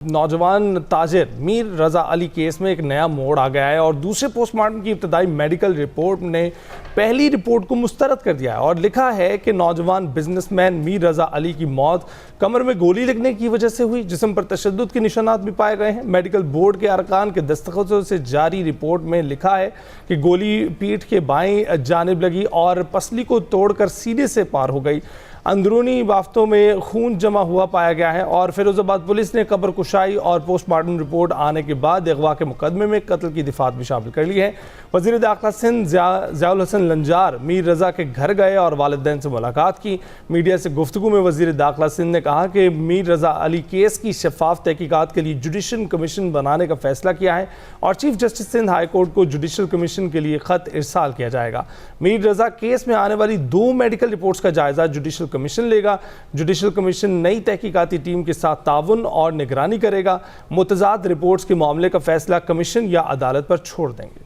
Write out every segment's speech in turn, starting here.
नौजवान ताजिर मीर रजा अली केस में एक नया मोड़ आ गया है और दूसरे पोस्टमार्टम की इब्तदाई मेडिकल रिपोर्ट ने पहली रिपोर्ट को मुस्तरद कर दिया है और लिखा है कि नौजवान बिजनेसमैन मीर रजा अली की मौत कमर में गोली लगने की वजह से हुई, जिस्म पर तशद्दुद के निशानात भी पाए गए हैं। मेडिकल बोर्ड के अरकान के दस्तखतों से जारी रिपोर्ट में लिखा है कि गोली पीठ के बाएं जानिब लगी और पसली को तोड़कर सीने से पार हो गई। अंदरूनी बाफ्तों में खून जमा हुआ पाया गया है और फिरोजाबाद पुलिस ने कब्र कुशाई और पोस्टमार्टम रिपोर्ट आने के बाद अगवा के मुकदमे में कत्ल की दिफात भी शामिल कर ली है। वज़ीर दाखिला सिंध ज़ियाउल हसन लंजार मीर रजा के घर गए और वालिदैन से मुलाकात की। मीडिया से गुफ्तगू में वज़ीर दाखिला सिंध ने कहा कि मीर रजा अली केस की शफाफ तहकीकात के लिए जुडिशल कमीशन बनाने का फैसला किया है और chief justice Sindh high court को जुडिशल कमीशन के लिए ख़त इरसाल किया जाएगा। मीर रजा केस में आने वाली 2 मेडिकल रिपोर्ट्स का जायजा जुडिशल कमीशन लेगा। जुडिशल कमीशन नई तहकीकाती टीम के साथ ताउन और निगरानी करेगा। मुतज़ाद रिपोर्ट्स के मामले का फैसला कमीशन या अदालत पर छोड़ देंगे।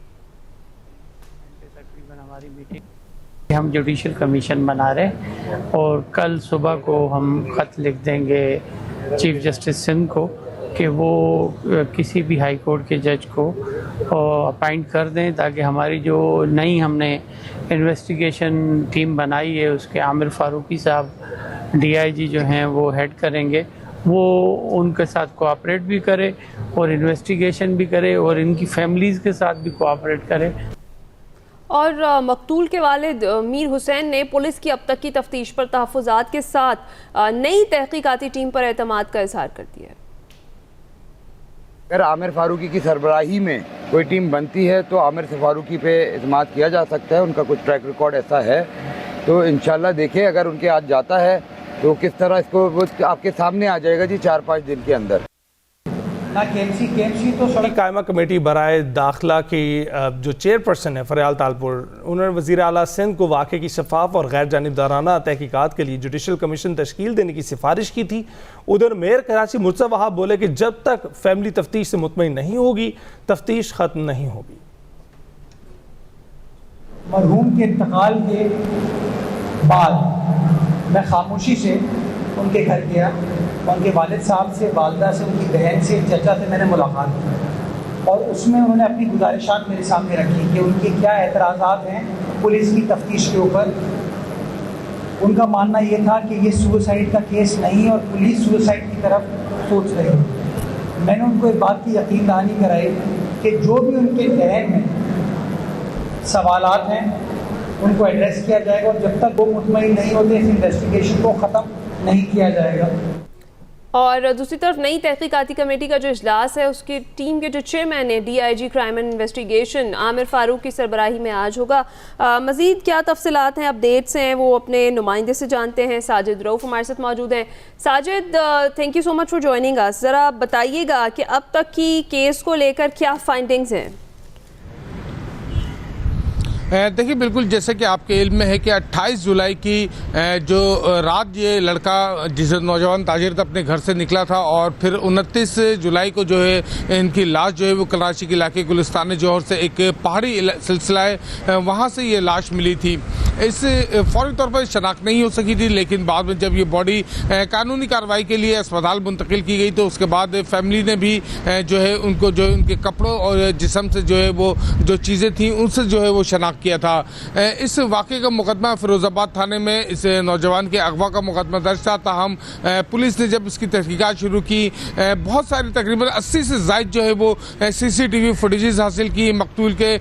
तकरीबन हमारी मीटिंग हम जुडिशल कमीशन बना रहे और कल सुबह को हम ख़त लिख देंगे चीफ जस्टिस सिंध को कि वो किसी भी हाई कोर्ट के जज को अपॉइंट कर दें ताकि हमारी जो नई हमने इन्वेस्टिगेशन टीम बनाई है उसके आमिर फारूकी साहब DIG जो हैं वो हेड करेंगे, वो उनके साथ कोऑपरेट भी करे और इन्वेस्टिगेशन भी करे और इनकी फैमिलीज़ के साथ भी कोऑपरेट करे। और मकतूल के वालिद मीर हुसैन ने पुलिस की अब तक की तफ्तीश पर तहफ़्फ़ुज़ात के साथ नई तहकीकाती टीम पर एतमाद का इज़हार कर दिया है। अगर आमिर फारूकी की सरबराही में कोई टीम बनती है तो आमिर फारूकी पे एतमाद किया जा सकता है। उनका कुछ ट्रैक रिकॉर्ड ऐसा है, तो इंशाल्लाह देखें अगर उनके हाथ जाता है तो किस तरह इसको वो आपके सामने आ जाएगा जी 4-5 दिन के अंदर। तो कायमा कमेटी बराए दाखिला की जो चेयरपर्सन है फरियाल तालपुर, उन्होंने वज़ीर आला सिंध को वाक़े की शफाफ और गैर जानिबदाराना तहकीकात के लिए जुडिशल कमीशन तश्कील देने की सिफारिश की थी। उधर मेयर कराची मुर्तज़ा वहाब बोले कि जब तक फैमिली तफ्तीश से मुतमईन नहीं होगी तफ्तीश ख़त्म नहीं होगी। मरहूम के इंतकाल के बाद मैं खामोशी से उनके घर गया, उनके वालिद साहब से, वालदा से, उनकी बहन से, चचा से मैंने मुलाकात की और उसमें उन्होंने अपनी गुजारिशात मेरे सामने रखी कि उनके क्या एतराज़ात हैं पुलिस की तफ्तीश के ऊपर। उनका मानना ये था कि ये सुसाइड का केस नहीं और पुलिस सुसाइड की तरफ सोच रही है। मैंने उनको इस बात की यकीन दहानी कराई कि जो भी उनके जहन में सवालात हैं उनको एड्रेस किया जाएगा और जब तक वो मुतमईन नहीं होते इस इन्वेस्टिगेशन को ख़त्म नहीं किया जाएगा। और दूसरी तरफ नई तहकीकाती कमेटी का जो इजलास है उसकी टीम के जो चेयरमैन है DIG crime and investigation Aamir Farooq की सरबराही में आज होगा। मज़ीद क्या तफसीलात हैं, अपडेट्स हैं, वो अपने नुमाइंदे से जानते हैं। साजिद रऊफ़ हमारे साथ मौजूद हैं। Sajid, thank you so much for joining us. ज़रा बताइएगा कि अब तक की केस को लेकर क्या फाइंडिंग्स हैं। देखिए, बिल्कुल जैसे कि आपके इल्म में है कि 28 जुलाई की जो रात ये लड़का जिस नौजवान ताजिर अपने घर से निकला था और फिर 29 जुलाई को जो है इनकी लाश जो है वो कराची के इलाके गुलिस्तान जौहर से एक पहाड़ी सिलसिला है वहाँ से ये लाश मिली थी। इस फौरी तौर पर शनाख्त नहीं हो सकी थी, लेकिन बाद में जब ये बॉडी कानूनी कार्रवाई के लिए अस्पताल मुंतकिल की गई तो उसके बाद फैमिली ने भी जो है उनको जो उनके कपड़ों और जिस्म से जो है वो जो चीज़ें थी उनसे जो है वो शनाख्त किया था। इस वाक़े का मुकदमा फिरोजाबाद थाने में इस नौजवान के अगवा का मुकदमा दर्ज था। ताहम पुलिस ने जब इसकी तहकीकात शुरू की बहुत सारी तकरीबन 80 से ज़ायद जो है वो CCTV फुटेजेस हासिल की। मकतूल के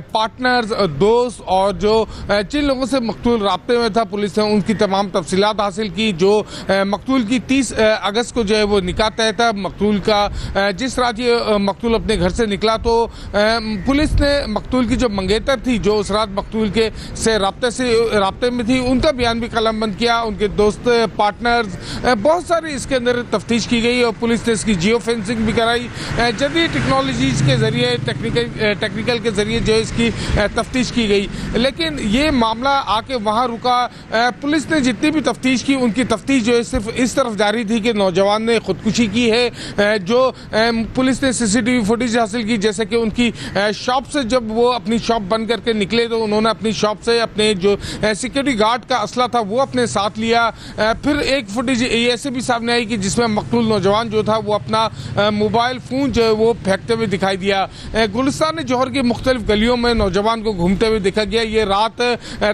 पार्टनर्स, दोस्त और जो जिन लोगों से मकतूल राब्ते में था पुलिस ने उनकी तमाम तफसीलात हासिल की। जो मकतूल की 30 अगस्त को जो है वो निकाह तय था। मकतूल का जिस रात ये मकतूल अपने घर से निकला तो पुलिस ने मकतूल की जो मंगेतर थी जो उस रात मकतूल के से राब्ते में थी उनका बयान भी कलमबंद किया। उनके दोस्त, पार्टनर्स, बहुत सारी इसके अंदर तफ्तीश की गई और पुलिस ने इसकी जियो फेंसिंग भी कराई। जदीद टेक्नोलॉजीज़ के ज़रिए टेक्निकल के ज़रिए जो है इसकी तफ्तीश की गई, लेकिन ये मामला आके वहाँ रुका। पुलिस ने जितनी भी तफ्तीश की उनकी तफ्तीश जो है सिर्फ इस तरफ जारी थी कि नौजवान ने खुदकुशी की है। जो पुलिस ने CCTV फुटेज हासिल की, जैसे कि उनकी शॉप से जब वो अपनी शॉप बंद करके निकले निकले तो उन्होंने अपनी शॉप से अपने जो सिक्योरिटी गार्ड का असला था वो अपने साथ लिया। फिर एक फुटेज ऐसे भी सामने आई कि जिसमें मकतूल नौजवान जो था वो अपना मोबाइल फ़ोन जो है वो फेंकते हुए दिखाई दिया। गुलिस्तान जौहर की मुख्तलिफ गलियों में नौजवान को घूमते हुए देखा गया। ये रात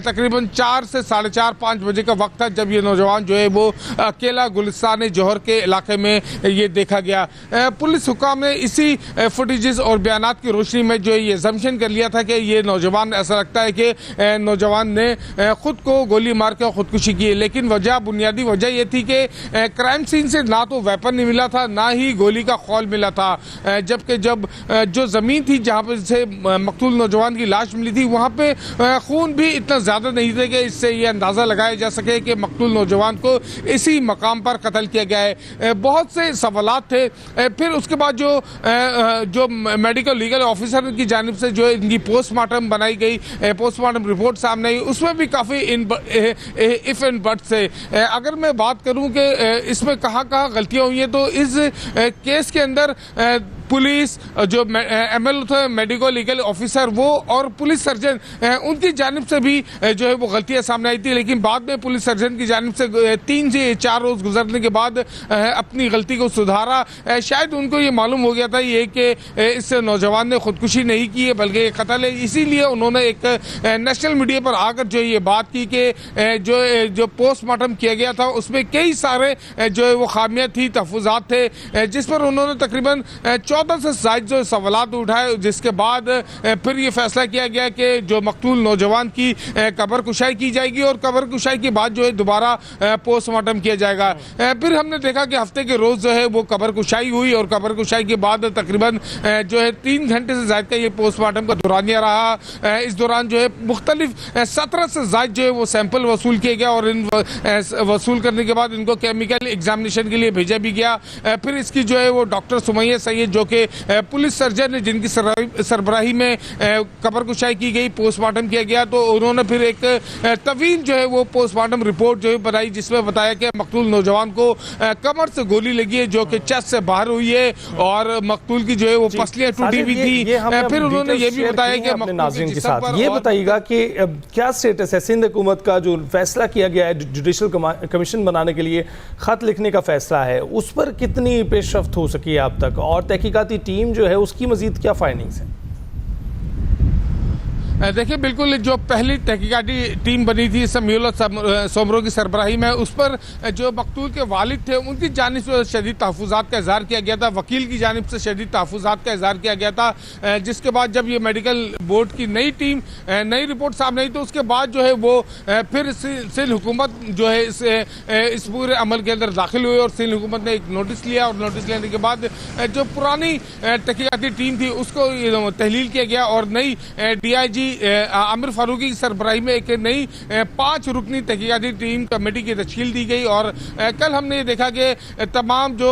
तकरीबन 4 से 4:30-5 बजे का वक्त था जब ये नौजवान जो है वो अकेला गुलिस्तान जौहर के इलाके में ये देखा गया। पुलिस हुकाम ने इसी फुटेजेस और बयानात की रोशनी में जो ये अजम्पशन कर लिया था कि ये नौजवान, ऐसा लगता है कि नौजवान ने खुद को गोली मार के खुदकुशी की, लेकिन बुनियादी वजह ये थी कि क्राइम सीन से ना तो वेपन नहीं मिला था ना ही गोली का खौल मिला था। जबकि जब जो ज़मीन थी जहाँ पर से मकतूल नौजवान की लाश मिली थी वहाँ पे खून भी इतना ज़्यादा नहीं थे कि इससे ये अंदाज़ा लगाया जा सके कि मकतूल नौजवान को इसी मकाम पर कत्ल किया गया है। बहुत से सवालात थे। फिर उसके बाद जो मेडिकल लीगल ऑफिसर की जानिब से जो इनकी पोस्टमार्टम बनाई गई, पोस्टमार्टम रिपोर्ट सामने आई, उसमें भी काफ़ी इफ एंड बट से अगर मैं बात करूं कि इसमें कहाँ गलतियां हुई हैं तो इस केस के अंदर पुलिस जो एमएल थे मेडिकल लीगल ऑफिसर वो और पुलिस सर्जन उनकी जानिब से भी जो है वो गलतियां सामने आई थी, लेकिन बाद में पुलिस सर्जन की जानिब से 3 से 4 रोज गुजरने के बाद अपनी गलती को सुधारा। शायद उनको ये मालूम हो गया था ये कि इस नौजवान ने खुदकुशी नहीं की है बल्कि ये कत्ल है, इसीलिए उन्होंने एक नेशनल मीडिया पर आकर जो ये बात की कि जो पोस्टमार्टम किया गया था उसमें कई सारे जो है वो खामियां थी, तहफुजात थे, जिस पर उन्होंने तकरीबन 14 से ज़ायद जो सवालात उठाए, जिसके बाद फिर ये फैसला किया गया कि जो मकतूल नौजवान की कब्र कुशाई की जाएगी और कब्र कुशाई के बाद जो है दोबारा पोस्टमार्टम किया जाएगा। फिर हमने देखा कि हफ्ते के रोज़ जो है वो कब्र कुशाई हुई और कब्र कुशाई के बाद तकरीबन जो है 3 घंटे से ज़ायद का ये पोस्टमार्टम का दौरानिया रहा। इस दौरान जो है मुख्तलिफ 17 से ज़ायद जो है वो सैंपल वसूल किए गया और इन वसूल करने के बाद इनको केमिकल एग्जामिनेशन के लिए भेजा भी गया। फिर इसकी जो है वो डॉक्टर सुमैया सैयद जो कि पुलिस सर्जन है जिनकी सरबराही में कब्र कुशाई की गई, पोस्टमार्टम किया गया, तो उन्होंने फिर एक तवील जो है वो पोस्टमार्टम रिपोर्ट जो है बनाई जिसमें बताया कि मकतूल नौजवान को कमर से गोली लगी है जो कि चेस्ट से बाहर हुई है और मकतूल की जो है वो पसलियां टूटी हुई थी। फिर उन्होंने ये भी बताया कि नाज़रीन के साथ ये बताइएगा कि क्या स्टेटस है सिंध हुकूमत का जो फैसला किया गया है जुडिशल कमीशन बनाने के लिए खत लिखने का फैसला है, उस पर कितनी पेशरफ्त हो सकी है अब तक और तहकीकाती टीम जो है उसकी मजीद क्या फाइंडिंग्स हैं? देखिए बिल्कुल जो पहली तहकीकाती टीम बनी थी समीउल्लाह सोमरो की सरबराही में, उस पर जो मकतूल के वालिद थे उनकी जानिब से शदीद तहफ़्फ़ुज़ात का इज़हार किया गया था, वकील की जानिब से शदीद तहफ़्फ़ुज़ात का इज़हार किया गया था। जिसके बाद जब ये मेडिकल बोर्ड की नई टीम नई रिपोर्ट सामने आई तो उसके बाद जो है वो फिर सिंध हुकूमत जो है इस पूरे अमल के अंदर दाखिल हुई और सिंध हुकूमत ने एक नोटिस लिया और नोटिस लेने के बाद जो पुरानी तहकीकाती टीम थी उसको तहलील किया गया और नई DIG आमिर फारूकी की सरबराही में एक नई 5 रुकनी तहकीकाती टीम कमेटी की तश्कील दी गई। और कल हमने ये देखा कि तमाम जो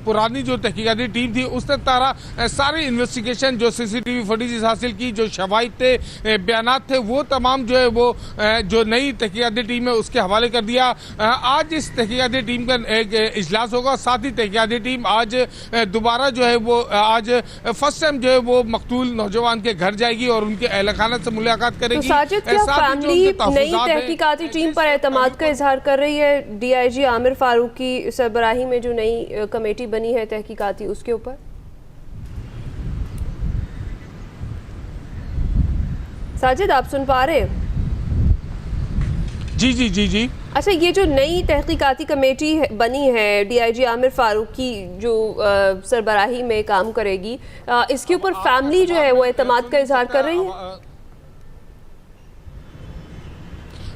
पुरानी जो तहकीकाती टीम थी उसने सारी इन्वेस्टिगेशन जो CCTV फुटेज हासिल की, जो शवाहिद थे, बयानात थे, वो तमाम जो है वो जो नई तहकीकाती टीम है उसके हवाले कर दिया। आज इस तहकीकाती टीम का एक इजलास होगा, साथ ही तहकीकाती टीम आज दोबारा जो है वो आज फर्स्ट टाइम जो है वो मकतूल नौजवान के घर जाएगी और उनके खाना से मुलाकात करेगी। तो साजिद क्या फैमिली नई तहकीकाती टीम पर एतमाद का इजहार कर रही है DIG आमिर फारूक की सरबराही में जो नई कमेटी बनी है तहकीकाती उसके ऊपर? साजिद आप सुन पा रहे हैं? जी। अच्छा, ये जो नई तहकीकाती कमेटी बनी है DIG आमिर फारूक की जो सरबराही में काम करेगी, इसके ऊपर फैमिली जो है वो एतमाद का इजहार कर रही है?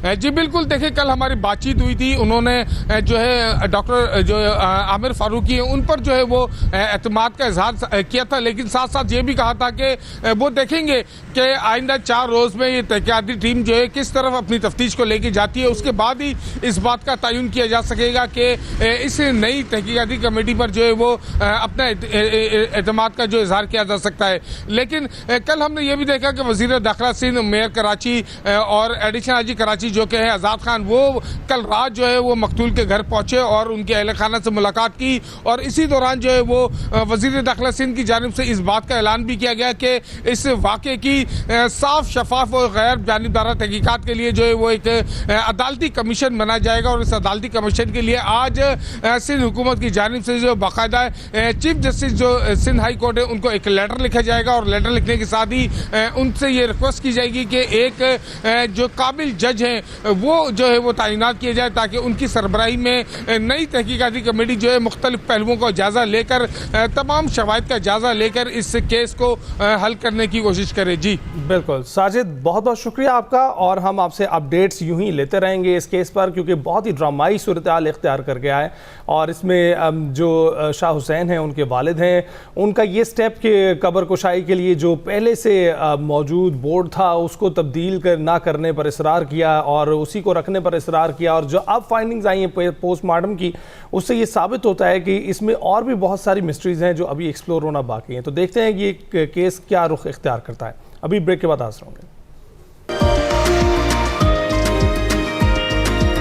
जी बिल्कुल, देखिए कल हमारी बातचीत हुई थी, उन्होंने जो है डॉक्टर जो आमिर फारूकी हैं उन पर जो है वो एतमाद का इजहार किया था, लेकिन साथ साथ ये भी कहा था कि वो देखेंगे कि आइंदा 4 रोज़ में ये तहकीकाती टीम जो है किस तरफ अपनी तफ्तीश को लेके जाती है, उसके बाद ही इस बात का तयन किया जा सकेगा कि इस नई तहकीकाती कमेटी पर जो है वो अपना एतमाद का जो इजहार किया जा सकता है। लेकिन कल हमने ये भी देखा कि वज़ीर दाखिला सिंध, मेयर कराची और एडिशनल IG कराची जो कि है आज़ाद खान, वो कल रात जो है वो मकतूल के घर पहुंचे और उनके अहल खाना से मुलाकात की और इसी दौरान जो है वो वज़ीर दाखिला सिंध की जानिब से इस बात का ऐलान भी किया गया कि इस वाक़े की साफ शफाफ और गैर जानिबदारा तहकीकात के लिए जो है वो एक अदालती कमीशन बनाया जाएगा और इस अदालती कमीशन के लिए आज सिंध हुकूमत की जानिब से जो बाकायदा चीफ जस्टिस जो सिंध हाई कोर्ट है उनको एक लेटर लिखा जाएगा और लेटर लिखने के साथ ही उनसे ये रिक्वेस्ट की जाएगी कि एक जो काबिल जज हैं वो जो है वो तैनात किए जाए ताकि उनकी सरबराही में नई तहकीकाती कमेटी जो है मुख्तलिफ पहलुओं का जायजा लेकर तमाम शवाहिद का जायजा लेकर इस केस को हल करने की कोशिश करे। जी बिल्कुल साजिद, बहुत बहुत शुक्रिया आपका और हम आपसे अपडेट्स यूं ही लेते रहेंगे इस केस पर, क्योंकि बहुत ही ड्रामाई सूरत हाल इख्तियार कर गया है और इसमें जो शाह हुसैन हैं उनके वालिद हैं, उनका ये स्टेप के कब्र कुशाई के लिए जो पहले से मौजूद बोर्ड था उसको तब्दील ना करने पर इसरार किया और उसी को रखने पर इसरार किया और जो अब फाइंडिंग्स आई हैं पोस्टमार्टम की, उससे ये साबित होता है कि इसमें और भी बहुत सारी मिस्ट्रीज़ हैं जो अभी एक्सप्लोर होना बाकी हैं। तो देखते हैं कि ये केस क्या रुख इख्तियार करता है। अभी ब्रेक के बाद हाजिर होंगे।